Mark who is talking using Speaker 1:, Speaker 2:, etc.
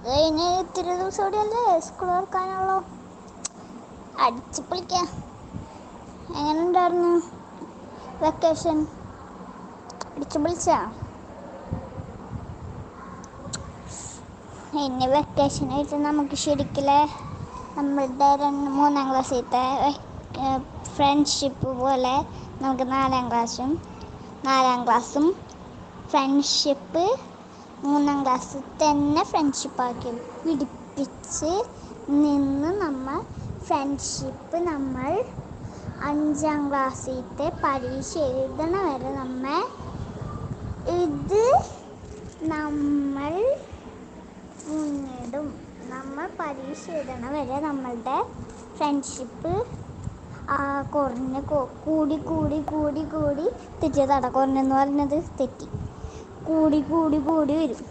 Speaker 1: കഴിഞ്ഞ് ഇത്തിരി ദിവസം കൂടിയല്ലേ സ്കൂൾ തുറക്കാനുള്ളൂ. അടിച്ച് പൊളിക്കാം. എങ്ങനെ ഉണ്ടായിരുന്നു വെക്കേഷൻ? അടിച്ച് പൊളിച്ചാ? ഇനി വെക്കേഷനായിട്ട് നമുക്ക് ശരിക്കില്ലേ നമ്മളുടെ 3-ാം ക്ലാസ്സിലത്തെ ഫ്രണ്ട്ഷിപ്പ് പോലെ നമുക്ക് 4-ാം ക്ലാസ്സും ഫ്രണ്ട്ഷിപ്പ് 3-ാം ക്ലാസ്സിൽ തന്നെ ഫ്രണ്ട്ഷിപ്പാക്കി പിടിപ്പിച്ച് നിന്ന് നമ്മൾ ഫ്രണ്ട്ഷിപ്പ് നമ്മൾ 5-ാം ക്ലാസ്സിലത്തെ പരീക്ഷ എഴുതണ വരെ നമ്മൾ മുന്നിടും. നമ്മൾ പരീക്ഷ എഴുതണ വരെ നമ്മളുടെ ഫ്രണ്ട്ഷിപ്പ് കുറഞ്ഞ് കൂടി കൂടി കൂടി കൂടി തെറ്റിയതാണ്. കുറഞ്ഞെന്ന് പറഞ്ഞത് തെറ്റി. കൂടി കൂടി കൂടി വരും.